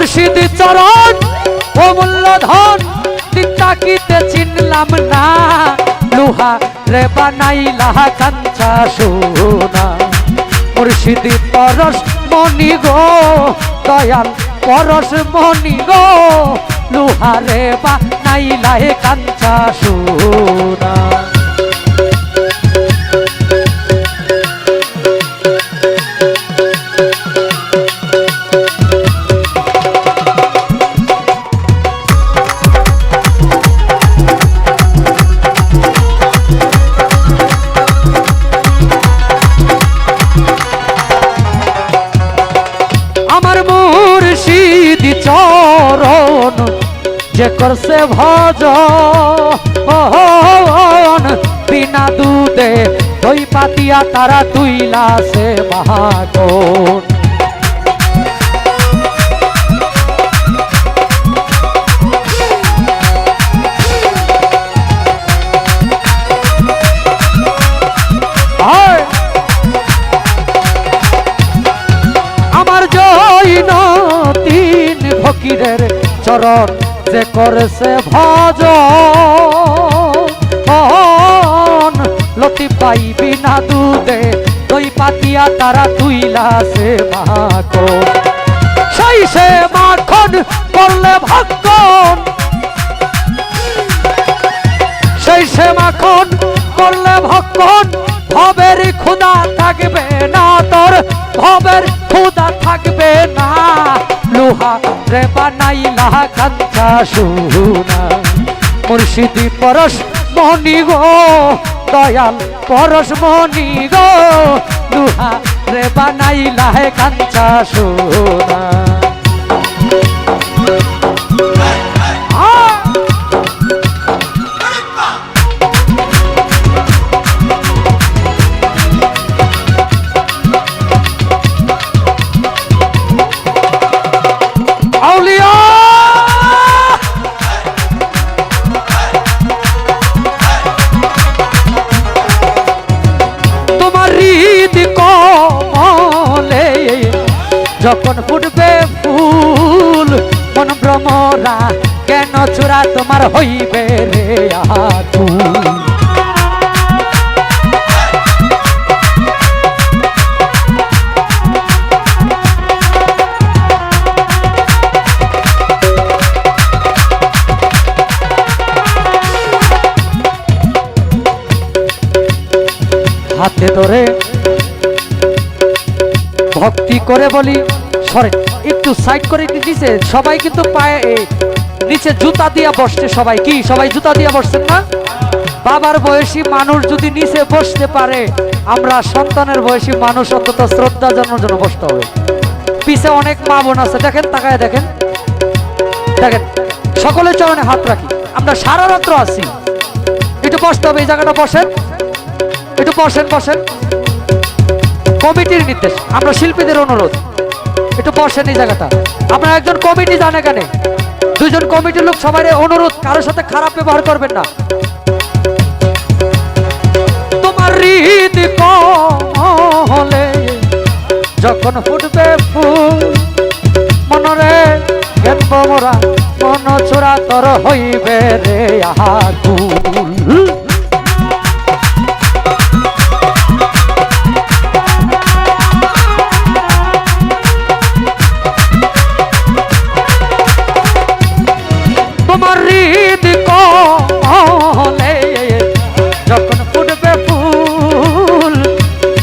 মুর্শিদ চরণ অমূল্য ধন তাকিতে চিনলাম না লোহা রে বানাইলা কাঞ্চা সোনা মুর্শিদ পরশ মনি গো দয়াল পরশ মনি গো লোহা রে বানাইলা কাঞ্চা সোনা চরণ যে করছে ভজন বিনা দুধে দই পাতিয়া তারা তুইলাছে মহাগুণ আমার জৈন ফকিরের চরণ যে করেছে ভজন লতি পাই বিনা দুধে দই পাতিয়া তারা তুইলাছে মাখন সেই সে মাখন করলে ভক্ষণ সেই সে মাখন করলে ভক্ষণ ভবের ক্ষুধা থাকবে না তোর ভবের ক্ষুধা থাকবে না লোহা রে বানাইলা কাঞ্চা সোনা মুর্শিদ পরশ মনি গো দয়াল পরশ মনি গো লোহা রে বানাইলা কাঞ্চা সোনা যখন ফুটবে ফুল মন ভ্রমরা কেন চূড়া তোমার হইবে রে আকুল হাতে ধরে ভক্তি করে বলি সরে একটু সাইড করে নিচে সবাই কিন্তু পায়ে নিচে জুতা দিয়া বসছে সবাই কি সবাই জুতা দিয়া বসছেন না বাবার বয়সী মানুষ যদি নিচে বসতে পারে আমরা সন্তানের বয়সী মানুষ অন্তত শ্রদ্ধা জানানোর জন্য বসতে হবে পিছে অনেক মা বোন আছে দেখেন তাকায় দেখেন দেখেন সকলের চরণে হাত রাখি আমরা সারা রাত্র আছি একটু বসতে হবে এই জায়গাটা বসেন একটু বসেন বসেন কমিটির নির্দেশ আমরা শিল্পীদের অনুরোধ একটু বসেন এই জায়গাটা আপনার একজন কমিটি জানে কেন দুইজন কমিটির লোক সবাই অনুরোধ কারোর সাথে খারাপ ব্যবহার করবেন না তোমার হৃদ কমলে যখন ফুটবে ফুল মনরে গেনব মোরা মন চূড়া তর হইবে রে আকুল তোমার হৃদ কমলে যখন ফুটবে ফুল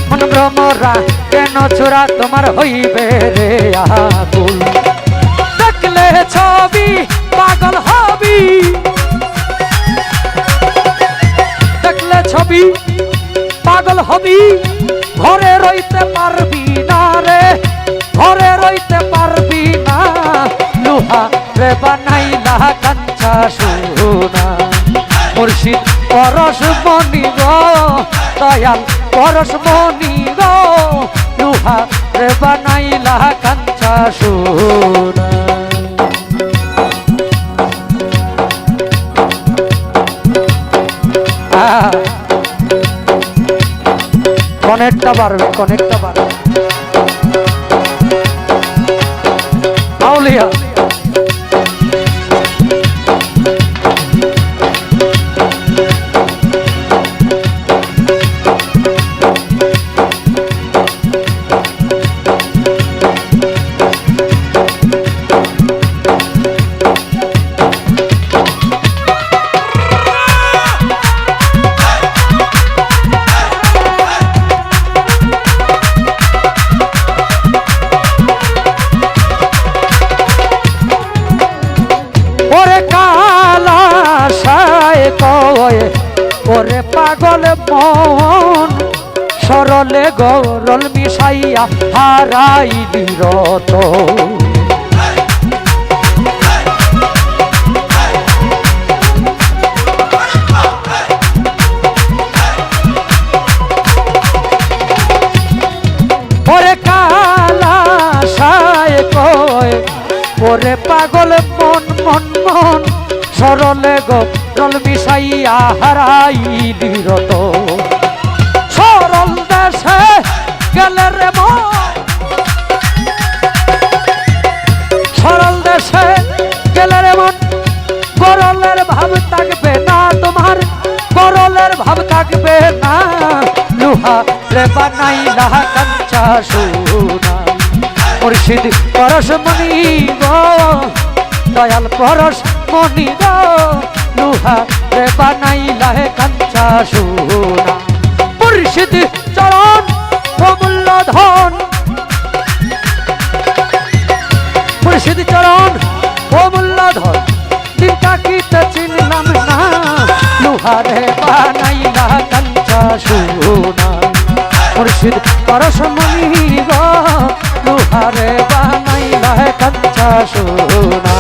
মন ভ্রমরা কেন চূড়া তোমার হইবে রে আকুল দেখলে ছবি পাগল হবি দেখলে ছবি পাগল হবি ঘরে রইতে পারবি না রে ঘরে রইতে পারবি না লোহা রে বানাইলা কাঞ্চা সোনা মুর্শিদ পরশ মনি গো দয়াল পরশ মনি গো লোহা রে বানাইলা কাঞ্চা সোনা কনেক্টটা বাড়বে আউলিয়া ওরে পাগল মন সরলে গরল মিশাইয়া হারাই বিরত ওরে কালা সায় কয় ওরে পাগল মন মন মন সরলে গরল মিশাইয়া হারাই বিরত সরল দেশে গেলে রে মন সরল দেশে গেলে রে মন গরলের ভাব থাকবে না তোমার গরলের ভাব থাকবে না লোহা রে বানাইলা কাঞ্চা সোনা মুর্শিদ পরশমণি গো দয়াল পরশমণি গো লোহা রে বানাইলা কাঞ্চা সোনা মুর্শিদ চরণ অমূল্য ধন মুর্শিদ চরণ অমূল্য ধন দিন তাকিতে চিনলাম না লোহা রে বানাইলা কাঞ্চা সোনা মুর্শিদ পরশমণি গো লোহা রে বানাইলা কাঞ্চা সোনা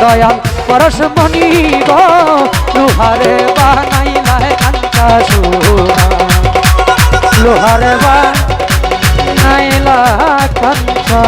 দয়াল পরশমণি গো লোহা রে বানাইলা কাঞ্চা সোনা লোহা রে বানাইলা কাঞ্চা